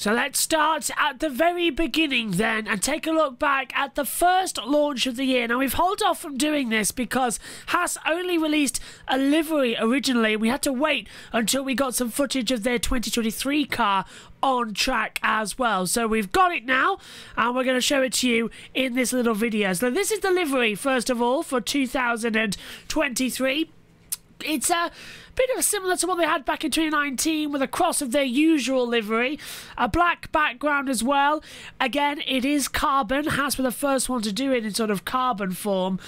So let's start at the very beginning then and take a look back at the first launch of the year. Now, we've held off from doing this because Haas only released a livery originally. We had to wait until we got some footage of their 2023 car on track as well. So we've got it now and we're going to show it to you in this little video. So this is the livery, first of all, for 2023. It's a bit of similar to what they had back in 2019 with a cross of their usual livery. A black background as well. Again, it is carbon. Haas were the first one to do it in sort of carbon form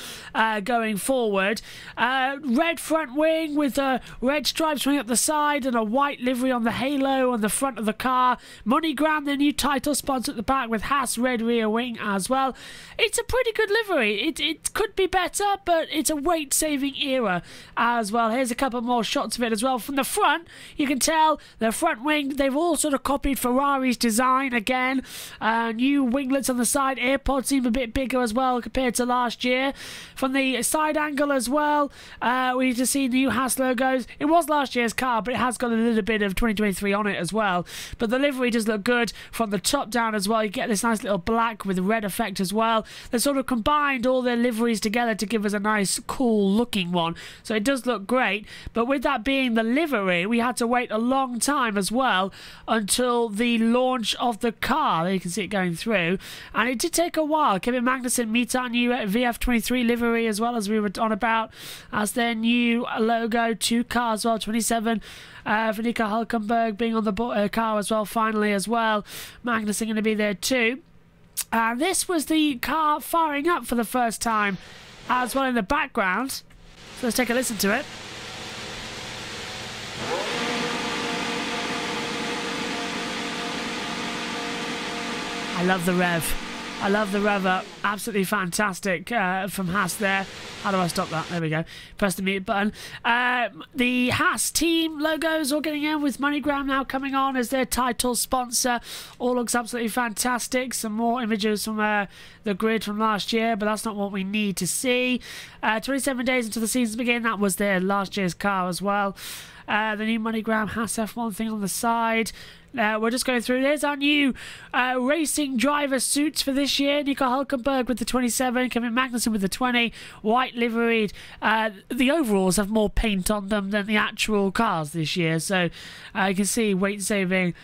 going forward. Red front wing with red stripes running up the side and a white livery on the halo on the front of the car. MoneyGram, their new title sponsor at the back with Haas red rear wing as well. It's a pretty good livery. It could be better, but it's a weight-saving era as well. Here's a couple more shots of it as well. From the front, you can tell the front wing, they've all sort of copied Ferrari's design again. New winglets on the side. AirPods seem a bit bigger as well compared to last year. From the side angle as well, we just see new Haas logos. It was last year's car, but it has got a little bit of 2023 on it as well. But the livery does look good from the top down as well. You get this nice little black with red effect as well. They sort of combined all their liveries together to give us a nice, cool looking one. So it does look great. But with that being the livery, we had to wait a long time as well until the launch of the car. There you can see it going through, and it did take a while. Kevin Magnussen meets our new VF23 livery as well, as we were on about, as their new logo, 2 cars as well, 27 for Nico Hülkenberg being on the car as well, finally as well. Magnussen going to be there too. This was the car firing up for the first time as well in the background. So let's take a listen to it. I love the rev. I love the rev up. Absolutely fantastic from Haas there. How do I stop that? There we go. Press the mute button. The Haas team logos all getting in with MoneyGram now coming on as their title sponsor. All looks absolutely fantastic. Some more images from the grid from last year, but that's not what we need to see. 27 days until the season begin. That was their last year's car as well. The new MoneyGram Haas F1 thing on the side. We're just going through. There's our new racing driver suits for this year. Nico Hülkenberg with the 27, Kevin Magnussen with the 20, white liveried. The overalls have more paint on them than the actual cars this year, so you can see weight saving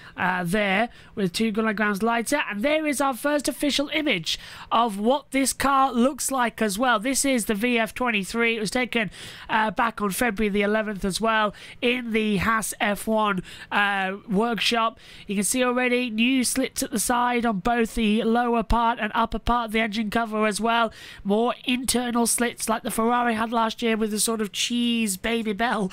there with 2 grams lighter. And there is our first official image of what this car looks like as well. This is the VF23. It was taken back on February the 11th as well in the Haas F1 workshop. You can see already new slits at the side on both the lower part and upper part of the engine cover as well. More internal slits like the Ferrari had last year with the sort of cheese baby bell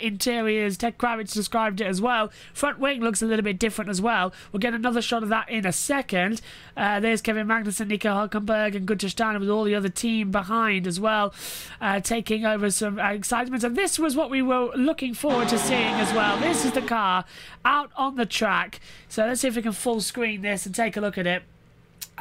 interiors. Ted Kravitz described it as well. Front wing looks a little bit different as well. We'll get another shot of that in a second. There's Kevin Magnussen, Nico Hülkenberg and Gunther Steiner with all the other team behind as well, taking over some excitement. And this was what we were looking forward to seeing as well. This is the car out on the track. So let's see if we can full screen this and take a look at it.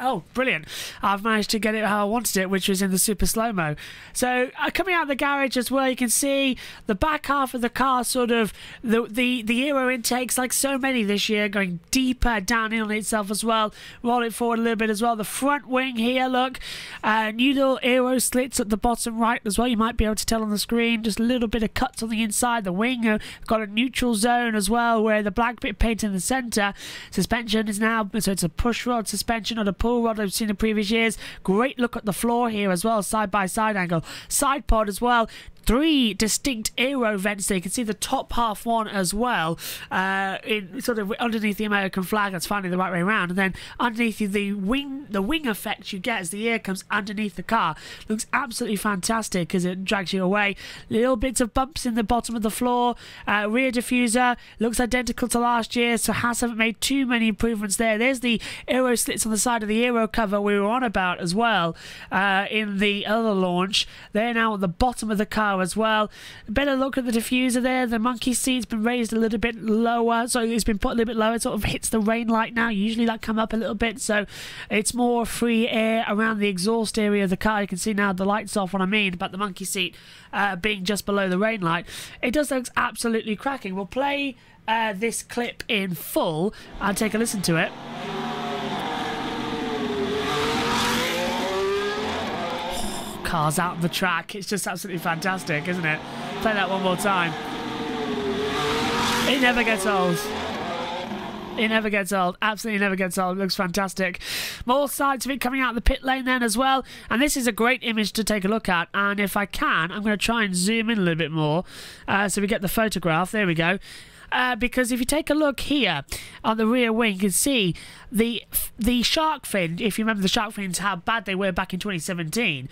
Oh, brilliant. I've managed to get it how I wanted it, which was in the super slow-mo. So, coming out of the garage as well, you can see the back half of the car, sort of the aero intakes, like so many this year, going deeper down in on itself as well. Roll it forward a little bit as well. The front wing here, look. New little aero slits at the bottom right as well. You might be able to tell on the screen. Just a little bit of cuts on the inside. The wing got a neutral zone as well, where the black bit paint in the centre. Suspension is now, so it's a push rod suspension, not a pull rod I've seen in previous years. Great look at the floor here as well, side by side angle. Side pod as well. 3 distinct aero vents there. You can see the top half one as well, in sort of underneath the American flag. That's finally the right way around. And then underneath the wing effect you get as the air comes underneath the car. Looks absolutely fantastic because it drags you away. Little bits of bumps in the bottom of the floor. Rear diffuser looks identical to last year, so Haas haven't made too many improvements there. There's the aero slits on the side of the aero cover we were on about as well in the other launch. They're now at the bottom of the car now as well. Better look at the diffuser there. The monkey seat's been raised a little bit lower, so it's been put a little bit lower. It sort of hits the rain light now. Usually that come up a little bit, so it's more free air around the exhaust area of the car. You can see now the light's off, what I mean about the monkey seat being just below the rain light. It does look absolutely cracking. We'll play this clip in full and take a listen to it. Cars out on the track. It's just absolutely fantastic, isn't it? Play that one more time. It never gets old. It never gets old. Absolutely never gets old. It looks fantastic. More sides of it coming out of the pit lane then as well. And this is a great image to take a look at. And if I can, I'm going to try and zoom in a little bit more so we get the photograph. There we go. Because if you take a look here on the rear wing, you can see the shark fin. If you remember the shark fins, how bad they were back in 2017.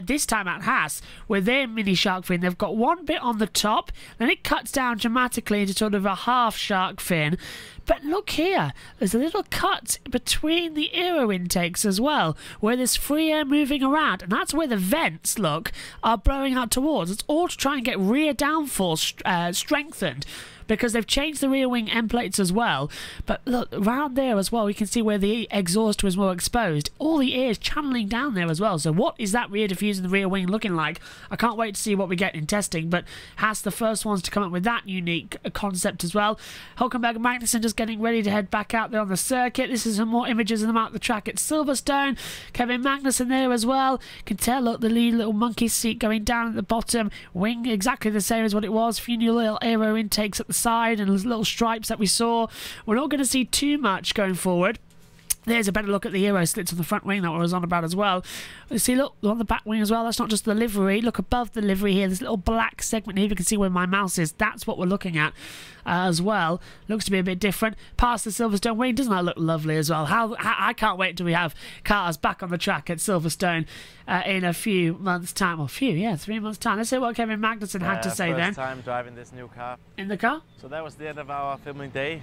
This time at Haas, with their mini shark fin, they've got one bit on the top, then it cuts down dramatically into sort of a half shark fin. But look here, there's a little cut between the aero intakes as well, where there's free air moving around, and that's where the vents, look, are blowing out towards. It's all to try and get rear downforce strengthened, because they've changed the rear wing end plates as well. But look, around there as well, we can see where the exhaust was more exposed. All the air is channeling down there as well. So what is that rear diffuser in the rear wing looking like? I can't wait to see what we get in testing, but Haas the first ones to come up with that unique concept as well. Hulkenberg and Magnussen just getting ready to head back out there on the circuit. This is some more images of them out the track at Silverstone. Kevin Magnussen there as well. You can tell, look, the little monkey seat going down at the bottom. Wing exactly the same as what it was. A few new little aero intakes at the side and little stripes that we saw. We're not going to see too much going forward. There's a better look at the aero slits on the front wing that I was on about as well. You see, look, on the back wing as well, that's not just the livery. Look above the livery here, there's a little black segment here. You can see where my mouse is. That's what we're looking at as well. Looks to be a bit different. Past the Silverstone wing, doesn't that look lovely as well? I can't wait till we have cars back on the track at Silverstone in a few months' time. Or 3 months' time. Let's see what Kevin Magnussen had to say then. First time driving this new car. In the car? So that was the end of our filming day.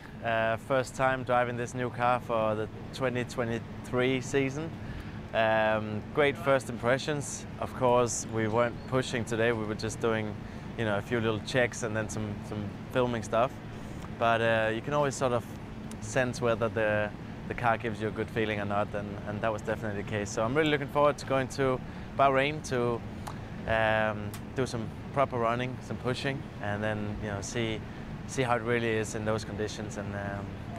First time driving this new car for the 2023 season. Great first impressions. Of course, we weren't pushing today. We were just doing, you know, a few little checks and then some filming stuff. But you can always sort of sense whether the car gives you a good feeling or not, and that was definitely the case. So I'm really looking forward to going to Bahrain to do some proper running, some pushing, and then, you know, see how it really is in those conditions. And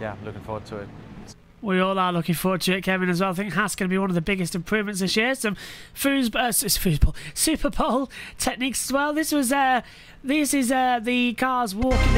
yeah, looking forward to it. We all are looking forward to it, Kevin, as well. I think Haas is going to be one of the biggest improvements this year. Some Super Bowl techniques as well. This is the cars walking.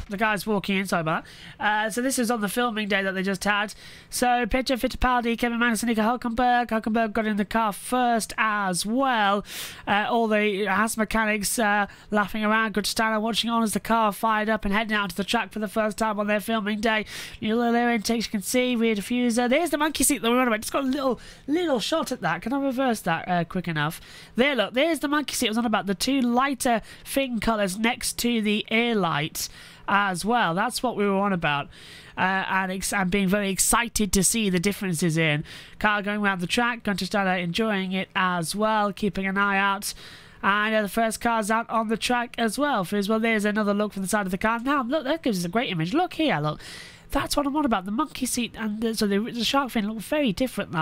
The guys walking in. Sorry about that. So this is on the filming day that they just had. So Pietro Fittipaldi, Kevin Magnussen, Nico Hulkenberg. Hulkenberg got in the car first as well. All the Haas mechanics laughing around. Good stand watching on as the car fired up and heading out to the track for the first time on their filming day. New little air intakes, you can see. Rear diffuser. There's the monkey seat that we were on about. Just got a little shot at that. Can I reverse that quick enough? There, look. There's the monkey seat. It was on about the two lighter fin colours next to the air light as well. That's what we were on about. And being very excited to see the differences in. Car going around the track. Going to start enjoying it as well. Keeping an eye out. And the first car's out on the track as well. There's another look from the side of the car. Now, look, that gives us a great image. Look here, look. That's what I'm on about. The monkey seat and so the shark fin look very different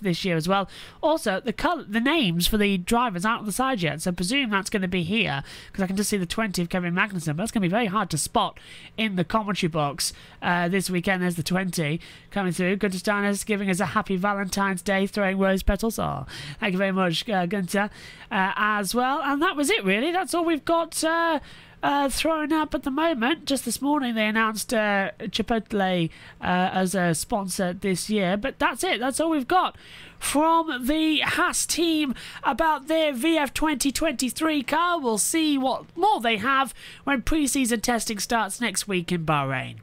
this year as well. Also, the names for the drivers aren't on the side yet, so I presume that's going to be here because I can just see the 20 of Kevin Magnussen. But that's going to be very hard to spot in the commentary box this weekend. There's the 20 coming through. Gunter Steiner's giving us a happy Valentine's Day, throwing rose petals. Oh, thank you very much, Gunter, as well. And that was it, really. That's all we've got thrown up at the moment. Just this morning they announced Chipotle as a sponsor this year, but that's it. That's all we've got from the Haas team about their VF 2023 car. We'll see what more they have when pre-season testing starts next week in Bahrain.